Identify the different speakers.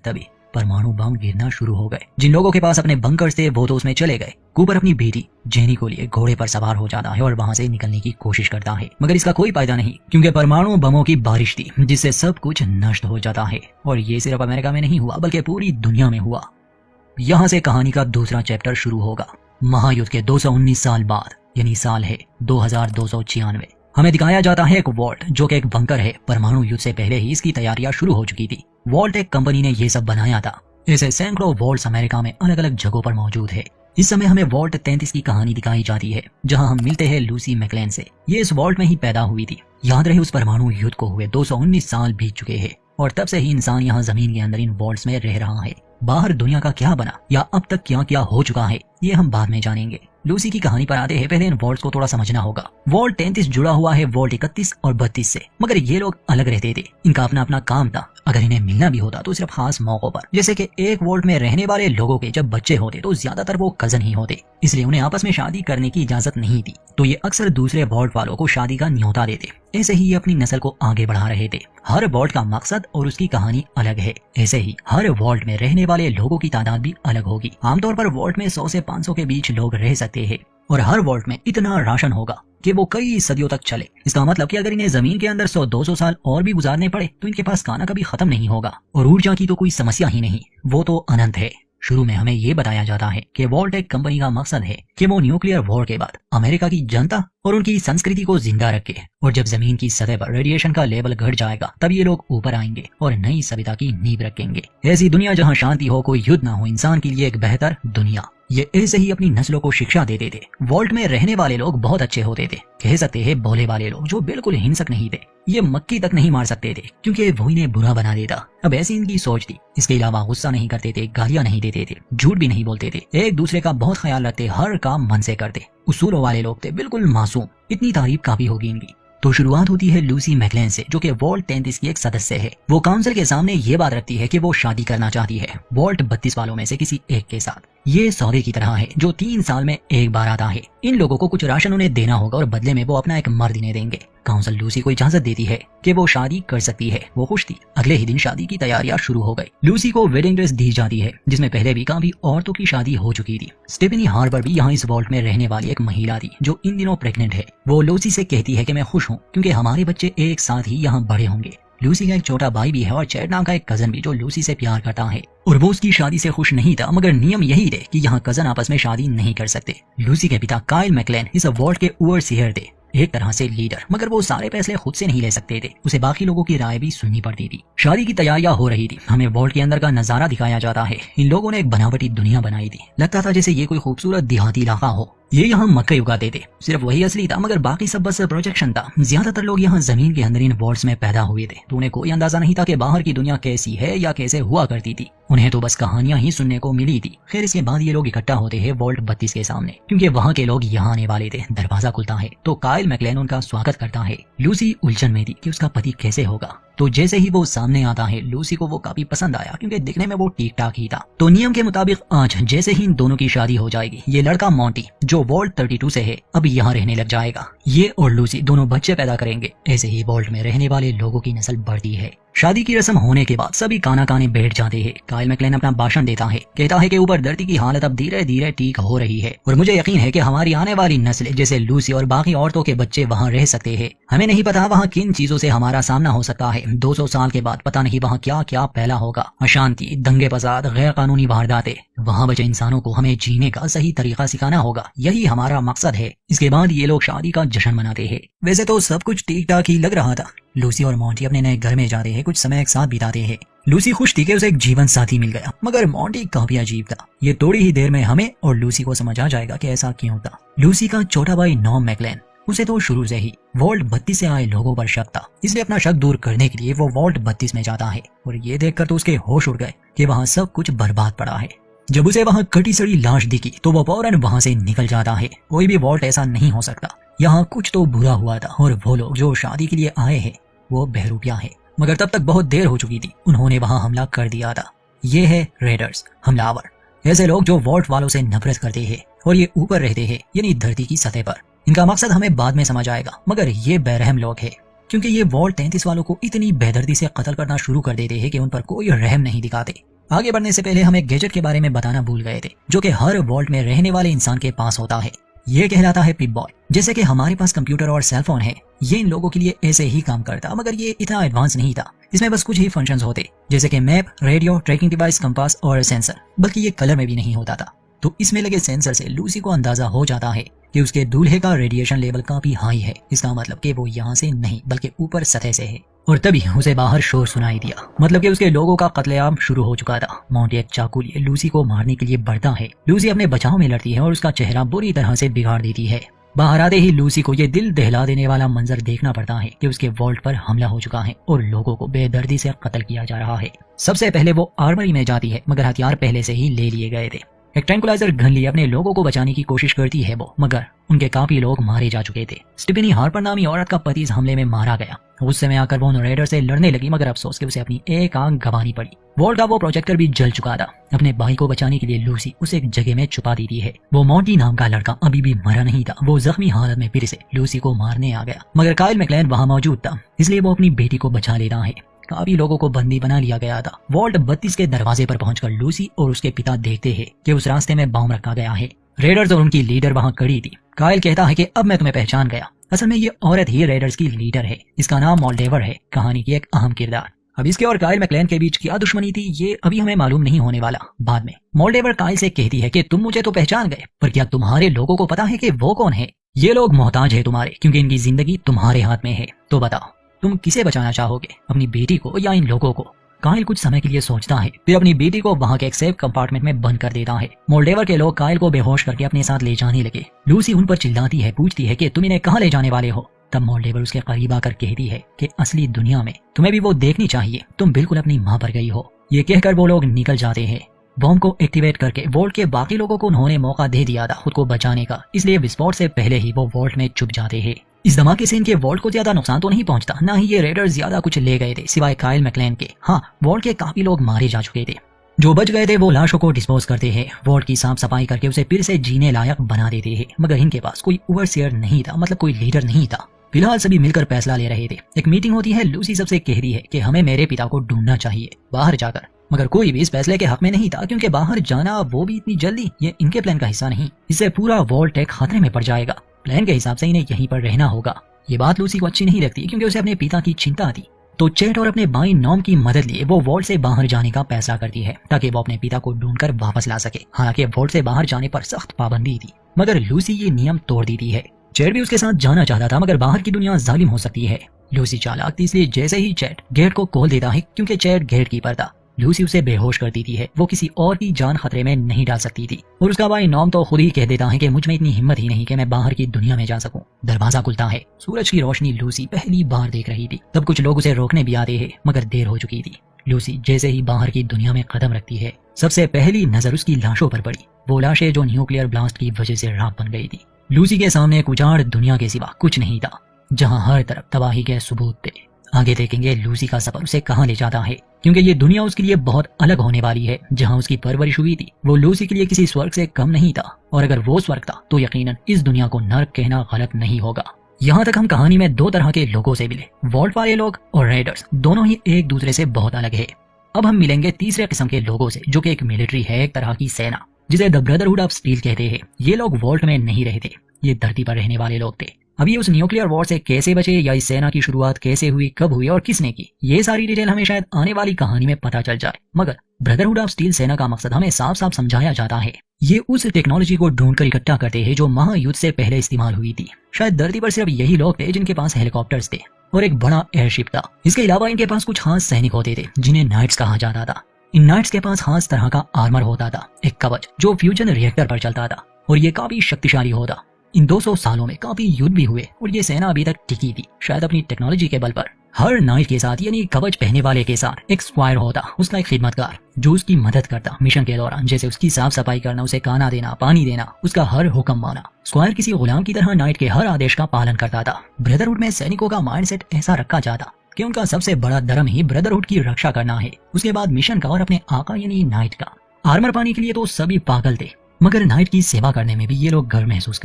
Speaker 1: तभी परमाणु बम गिरना शुरू हो गए। जिन लोगों के पास अपने बंकर थे वो तो उसमें चले गए। कूपर अपनी बेटी जेनी को लिए घोड़े पर सवार हो जाता है और वहां से निकलने की कोशिश करता है, मगर इसका कोई फायदा नहीं क्योंकि परमाणु बमों की बारिश थी जिससे सब कुछ नष्ट हो जाता है। और ये सिर्फ अमेरिका में नहीं हुआ बल्कि पूरी दुनिया में हुआ। यहाँ से कहानी का दूसरा चैप्टर शुरू होगा। महायुद्ध के 219 साल बाद, यानी साल है 2296। हमें दिखाया जाता है एक वॉल्ट जो कि एक बंकर है। परमाणु युद्ध से पहले ही इसकी तैयारियां शुरू हो चुकी थी। वॉल्ट एक कंपनी ने ये सब बनाया था। ऐसे सैकड़ों वॉल्ट्स अमेरिका में अलग अलग जगहों पर मौजूद है। इस समय हमें वॉल्ट 33 की कहानी दिखाई जाती है जहां हम मिलते हैं लूसी मैकलेन से। ये इस वॉल्ट में ही पैदा हुई थी। याद रहे उस परमाणु युद्ध को हुए 219 साल बीत चुके हैं और तब से ही इंसान यहाँ जमीन के अंदर इन वॉल्ट्स में रह रहा है। बाहर दुनिया का क्या बना या अब तक क्या क्या हो चुका है ये हम बाद में जानेंगे। लूसी की कहानी पर आते हैं। पहले इन वॉल्ट्स को थोड़ा समझना होगा। वॉल्ट 33 जुड़ा हुआ है वॉल्ट 31 और 32 से, मगर ये लोग अलग रहते थे। इनका अपना अपना काम था। अगर इन्हें मिलना भी होता तो सिर्फ खास मौकों पर। जैसे कि एक वॉल्ट में रहने वाले लोगों के जब बच्चे होते तो ज्यादातर वो कजन ही होते, इसलिए उन्हें आपस में शादी करने की इजाजत नहीं थी। तो ये अक्सर दूसरे वॉल्ट वालों को शादी का न्योता देते। ऐसे ही ये अपनी नस्ल को आगे बढ़ा रहे थे। हर वॉल्ट का मकसद और उसकी कहानी अलग है। ऐसे ही हर वॉल्ट में रहने वाले लोगों की तादाद भी अलग होगी। आमतौर पर वॉल्ट में 100 से 500 के बीच लोग रह सकते हैं और हर वॉल्ट में इतना राशन होगा कि वो कई सदियों तक चले। इसका मतलब कि अगर इन्हें जमीन के अंदर 100-200 साल और भी गुजारने पड़े तो इनके पास खाना कभी खत्म नहीं होगा और ऊर्जा की तो कोई समस्या ही नहीं, वो तो अनंत है। शुरू में हमें ये बताया जाता है कि वॉल्ट एक कंपनी का मकसद है कि वो न्यूक्लियर वॉर के बाद अमेरिका की जनता और उनकी संस्कृति को जिंदा रखे और जब जमीन की सतह पर रेडिएशन का लेवल घट जाएगा तब ये लोग ऊपर आएंगे और नई सभ्यता की नींव रखेंगे। ऐसी दुनिया जहाँ शांति हो, कोई युद्ध ना हो, इंसान के लिए एक बेहतर दुनिया। ये ऐसे ही अपनी नस्लों को शिक्षा देते थे। वॉल्ट में रहने वाले लोग बहुत अच्छे होते थे, कह सकते हैं भोले वाले लोग जो बिल्कुल हिंसक नहीं थे। ये मक्खी तक नहीं मार सकते थे क्योंकि वो इन्हें बुरा बना देता। अब ऐसी इनकी सोच थी। इसके अलावा गुस्सा नहीं करते थे, गालियां नहीं देते थे, झूठ भी नहीं बोलते थे, एक दूसरे का बहुत ख्याल रखते, हर काम मन से करते। उसूलों वाले लोग थे, बिल्कुल मासूम। इतनी तारीफ काफी होगी इनकी। तो शुरुआत होती है लूसी मैकलेन से जो कि वॉल्ट 33 की एक सदस्य है। वो काउंसिल के सामने ये बात रखती है कि वो शादी करना चाहती है वॉल्ट 32 वालों में से किसी एक के साथ। ये सौदे की तरह है जो 3 साल में एक बार आता है। इन लोगों को कुछ राशन उन्हें देना होगा और बदले में वो अपना एक मर्द इन्हें देंगे। काउंसिल लूसी को इजाजत देती है कि वो शादी कर सकती है। वो खुश थी। अगले ही दिन शादी की तैयारियां शुरू हो गई। लूसी को वेडिंग ड्रेस दी जाती है जिसमें पहले भी काफी औरतों की शादी हो चुकी थी। स्टेफनी हार्बर भी यहाँ इस वॉल्ट में रहने वाली एक महिला थी जो इन दिनों प्रेग्नेंट है। वो लूसी से कहती है कि मैं खुश हूँ क्योंकि हमारे बच्चे एक साथ ही यहाँ बड़े होंगे। लूसी का एक छोटा भाई भी है और चैड नाम का एक कजन भी जो लूसी से प्यार करता है और वो उसकी शादी से खुश नहीं था, मगर नियम यही थे कि यहाँ कजन आपस में शादी नहीं कर सकते। लूसी के पिता काइल मैकलेन इस वॉल्ट के ओवरसीयर थे, एक तरह से लीडर, मगर वो सारे फैसले खुद से नहीं ले सकते थे। उसे बाकी लोगों की राय भी सुननी पड़ती थी। शादी की तैयारियां हो रही थी। हमें वॉल्ट के अंदर का नजारा दिखाया जाता है। इन लोगों ने एक बनावटी दुनिया बनाई थी। लगता था जैसे ये कोई खूबसूरत देहाती इलाका हो। ये यहाँ मकई उगाते थे, सिर्फ वही असली था, मगर बाकी सब बस प्रोजेक्शन था। ज्यादातर लोग यहाँ जमीन के अंदर इन वॉल्ट्स में पैदा हुए थे, तो उन्हें कोई अंदाजा नहीं था कि बाहर की दुनिया कैसी है या कैसे हुआ करती थी। उन्हें तो बस कहानियां ही सुनने को मिली थी। खैर इसके बाद ये लोग इकट्ठा होते हैं वॉल्ट 32 के सामने क्योंकि वहाँ के लोग यहाँ आने वाले थे। दरवाजा खुलता है तो काइल मैकलेन उनका स्वागत करता है। लूसी उलझन में थी कि उसका पति कैसे होगा। तो जैसे ही वो सामने आता है लूसी को वो काफी पसंद आया क्योंकि दिखने में वो ठीक ठाक ही था। तो नियम के मुताबिक आज जैसे ही इन दोनों की शादी हो जाएगी, ये लड़का मॉन्टी जो वॉल्ट 32 से है अब यहाँ रहने लग जाएगा। ये और लूसी दोनों बच्चे पैदा करेंगे। ऐसे ही वॉल्ट में रहने वाले लोगों की नस्ल बढ़ती है। शादी की रस्म होने के बाद सभी खाना खाने बैठ जाते हैं। काइल मैकलेन अपना भाषण देता है, कहता है कि ऊपर धरती की हालत अब धीरे धीरे ठीक हो रही है और मुझे यकीन है कि हमारी आने वाली नस्ल जैसे लूसी और बाकी औरतों के बच्चे वहाँ रह सकते हैं। हमें नहीं पता वहाँ किन चीजों से हमारा सामना हो सकता है। 200 साल के बाद पता नहीं वहाँ क्या क्या फैला होगा। अशांति, दंगे फसाद, गैर कानूनी वारदातें। वहाँ बचे इंसानों को हमें जीने का सही तरीका सिखाना होगा। यही हमारा मकसद है। इसके बाद ये लोग शादी का जश्न मनाते हैं। वैसे तो सब कुछ ठीक ठाक ही लग रहा था। लूसी और मॉन्टी अपने नए घर में जाते हैं, कुछ समय एक साथ बिताते हैं। लूसी खुश थी कि उसे एक जीवन साथी मिल गया, मगर मॉन्टी काफी अजीब था। ये थोड़ी ही देर में हमें और लूसी को समझ आ जाएगा कि ऐसा क्यों था। लूसी का छोटा भाई नॉम मैकलेन, उसे तो शुरू से ही वॉल्ट 32 से आए लोगों पर शक था, इसलिए अपना शक दूर करने के लिए वो वॉल्ट 32 में जाता है और ये देखकर तो उसके होश उड़ गए कि वहाँ सब कुछ बर्बाद पड़ा है। जब उसे वहाँ कटी सड़ी लाश दिखी तो वो फौरन वहाँ से निकल जाता है। कोई भी वॉल्ट ऐसा नहीं हो सकता, यहाँ कुछ तो बुरा हुआ था और वो लोग जो शादी के लिए आए हैं वो बहरूपिया है। मगर तब तक बहुत देर हो चुकी थी, उन्होंने वहाँ हमला कर दिया था। ये है रेडर्स, हमलावर, ऐसे लोग जो वॉल्ट वालों से नफरत करते हैं और ये ऊपर रहते हैं यानी धरती की सतह पर। इनका मकसद हमें बाद में समझ आएगा, मगर ये बेरहम लोग हैं क्योंकि ये वॉल्ट 33 वालों को इतनी बेदर्दी से कत्ल करना शुरू कर देते हैं कि उन पर कोई रहम नहीं दिखाते। आगे बढ़ने से पहले हम एक गैजेट के बारे में बताना भूल गए थे, जो कि हर वॉल्ट में रहने वाले इंसान के पास होता है। ये कहलाता है पिप बॉय। जैसे कि हमारे पास कंप्यूटर और सेलफोन है, ये इन लोगों के लिए ऐसे ही काम करता, मगर ये इतना एडवांस नहीं था। इसमें बस कुछ ही फंक्शंस होते, जैसे कि map, radio, tracking device, compass और सेंसर। बल्कि ये कलर में भी नहीं होता था। तो इसमें लगे सेंसर से लूसी को अंदाजा हो जाता है कि उसके दूल्हे का रेडिएशन लेवल काफी हाई है। इसका मतलब कि वो यहाँ से नहीं बल्कि ऊपर सतह से है। और तभी उसे बाहर शोर सुनाई दिया, मतलब कि उसके लोगों का कत्लेआम शुरू हो चुका था। मॉन्टी एक चाकू लिए लूसी को मारने के लिए बढ़ता है। लूसी अपने बचाव में लड़ती है और उसका चेहरा बुरी तरह से बिगाड़ देती है। बाहर आते ही लूसी को ये दिल दहला देने वाला मंजर देखना पड़ता है कि उसके वॉल्ट पर हमला हो चुका है और लोगों को बेदर्दी से कत्ल किया जा रहा है। सबसे पहले वो आर्मरी में जाती है, मगर हथियार पहले से ही ले लिए गए थे। एक ट्रैंकुलाइजर गन लिए अपने लोगों को बचाने की कोशिश करती है वो, मगर उनके काफी लोग मारे जा चुके थे। स्टीफनी हार्पर नामी औरत का पति इस हमले में मारा गया। उस समय आकर वो रेडर से लड़ने लगी, मगर अफसोस कि उसे अपनी एक आंख गंवानी पड़ी। वॉल्ट का वो प्रोजेक्टर भी जल चुका था। अपने भाई को बचाने के लिए लूसी उसे एक जगह में छुपा देती है। वो मॉन्टी नाम का लड़का अभी भी मरा नहीं था। वो जख्मी हालत में फिर से लूसी को मारने आ गया, मगर काइल मैक्लेन वहां मौजूद था, इसलिए वो अपनी बेटी को बचा लेता है। काफी लोगों को बंदी बना लिया गया था। वॉल्ट 32 के दरवाजे पर पहुंचकर लूसी और उसके पिता देखते हैं कि उस रास्ते में बम रखा गया है। रेडर्स और उनकी लीडर वहां खड़ी थी। काइल कहता है कि अब मैं तुम्हें पहचान गया। असल में ये औरत ही रेडर्स की लीडर है। इसका नाम मोल्डेवर है, कहानी की एक अहम किरदार। अब इसके और काइल मैक्लेन के बीच क्या दुश्मनी थी, ये अभी हमें मालूम नहीं होने वाला। बाद में मोल्डेवर काइल से कहती है कि तुम मुझे तो पहचान गए, पर क्या तुम्हारे लोगों को पता है कि वो कौन है? ये लोग मोहताज है तुम्हारे, क्योंकि इनकी जिंदगी तुम्हारे हाथ में है। तो बताओ, तुम किसे बचाना चाहोगे, अपनी बेटी को या इन लोगों को? काइल कुछ समय के लिए सोचता है, फिर अपनी बेटी को वहां के एक सेफ कंपार्टमेंट में बंद कर देता है। मोल्डेवर के लोग काइल को बेहोश करके अपने साथ ले जाने लगे। लूसी उन पर चिल्लाती है, पूछती है कि तुम इन्हें कहाँ ले जाने वाले हो? तब मोल्डेवर उसके करीब आकर कहती है कि असली दुनिया में तुम्हें भी वो देखनी चाहिए, तुम बिल्कुल अपनी माँ पर गई हो। ये कहकर वो लोग निकल जाते हैं। बॉम्ब को एक्टिवेट करके वोल्ट के बाकी लोगों को उन्होंने मौका दे दिया था खुद को बचाने का, इसलिए विस्फोट से पहले ही वो वोल्ट में छुप जाते हैं। इस धमाके से इनके वोल्ट को ज्यादा नुकसान तो नहीं पहुंचता, ना ही ये रेडर्स ज्यादा कुछ ले गए थे सिवाय काइल मैक्लेन के। हाँ, वोल्ट के काफी लोग मारे जा चुके थे। जो बच गए थे वो लाशों को डिस्पोज करते हैं। वोल्ट की साफ सफाई करके उसे फिर से जीने लायक बना देते हैं, मगर इनके पास कोई ओवरसियर नहीं था, मतलब कोई लीडर नहीं था। फिलहाल सभी मिलकर फैसला ले रहे थे। एक मीटिंग होती है। लूसी सबसे कहती है कि हमें मेरे पिता को ढूंढना चाहिए बाहर जाकर, मगर कोई भी इस फैसले के हक में नहीं था, क्योंकि बाहर जाना वो भी इतनी जल्दी ये इनके प्लान का हिस्सा नहीं। इससे पूरा वोल्ट एक खतरे में पड़ जाएगा। प्लान के हिसाब से इन्हें यहीं पर रहना होगा। ये बात लूसी को अच्छी नहीं लगती, क्योंकि उसे अपने पिता की चिंता थी। तो चैट और अपने भाई नॉम की मदद लिए वो वोल्ट से बाहर जाने का फैसला करती है, ताकि वो अपने पिता को ढूंढकर वापस ला सके। हालांकि वोल्ट से बाहर जाने पर सख्त पाबंदी थी, मगर लूसी ये नियम तोड़ देती है। चैट भी उसके साथ जाना चाहता था, मगर बाहर की दुनिया जालिम हो सकती है। लूसी चालाक थी, इसलिए जैसे ही चैट गेट को खोल देता है, क्योंकि चैट गेट कीपर था, लूसी उसे बेहोश कर देती है। वो किसी और की जान खतरे में नहीं डाल सकती थी। और उसका भाई नॉम तो खुद ही कह देता है कि मुझ में इतनी हिम्मत ही नहीं कि मैं बाहर की दुनिया में जा सकूं। दरवाजा खुलता है। सूरज की रोशनी लूसी पहली बार देख रही थी। तब कुछ लोग उसे रोकने भी आते हैं, मगर देर हो चुकी थी। लूसी जैसे ही बाहर की दुनिया में कदम रखती है, सबसे पहली नजर उसकी लाशों पर पड़ी। वो लाशें जो न्यूक्लियर ब्लास्ट की वजह से राख बन गई थी। लूसी के सामने एक उजाड़ दुनिया के सिवा कुछ नहीं था, जहाँ हर तरफ तबाही के सबूत थे। आगे देखेंगे लूसी का सफर उसे कहाँ ले जाता है, क्योंकि ये दुनिया उसके लिए बहुत अलग होने वाली है। जहाँ उसकी परवरिश हुई थी वो लूसी के लिए किसी स्वर्ग से कम नहीं था, और अगर वो स्वर्ग था तो यकीनन इस दुनिया को नर्क कहना गलत नहीं होगा। यहाँ तक हम कहानी में दो तरह के लोगों से मिले, वॉल्ट वाले लोग और रेडर्स। दोनों ही एक दूसरे से बहुत अलग है। अब हम मिलेंगे तीसरे किस्म के लोगों से, जो कि एक मिलिट्री है, एक तरह की सेना, जिसे द ब्रदरहुड ऑफ स्टील कहते हैं। ये लोग वॉल्ट में नहीं रहते, ये धरती पर रहने वाले लोग थे। अभी उस न्यूक्लियर वॉर से कैसे बचे, या इस सेना की शुरुआत कैसे हुई, कब हुई और किसने की, ये सारी डिटेल हमें शायद आने वाली कहानी में पता चल जाए। मगर ब्रदरहुड ऑफ स्टील सेना का मकसद हमें साफ साफ समझाया जाता है। ये उस टेक्नोलॉजी को ढूंढकर इकट्ठा करते हैं जो महायुद्ध से पहले इस्तेमाल हुई थी। शायद धरती पर सिर्फ यही लोग थे जिनके पास हेलीकॉप्टर्स थे और एक बड़ा एयरशिप था। इसके अलावा इनके पास कुछ खास सैनिक होते थे जिन्हें नाइट्स कहा जाता था। इन नाइट्स के पास खास तरह का आर्मर होता था, एक कवच जो फ्यूजन रिएक्टर पर चलता था, और ये काफी शक्तिशाली होता। इन 200 सालों में काफी युद्ध भी हुए और ये सेना अभी तक टिकी थी, शायद अपनी टेक्नोलॉजी के बल पर। हर नाइट के साथ, यानी कवच पहनने वाले के साथ, एक स्क्वायर होता, उसका एक खिदमतगार जो उसकी मदद करता मिशन के दौरान, जैसे उसकी साफ सफाई करना, उसे खाना देना, पानी देना, उसका हर हुक्म माना। स्क्वायर किसी गुलाम की तरह नाइट के हर आदेश का पालन करता था। ब्रदरहुड में सैनिकों का माइंडसेट ऐसा रखा जाता कि उनका सबसे बड़ा धर्म ही ब्रदरहुड की रक्षा करना है, उसके बाद मिशन का और अपने आका यानी नाइट का। आर्मर पाने के लिए तो सभी पागल थे, मगर नाइट की सेवा करने में भी ये लोग गर्व महसूस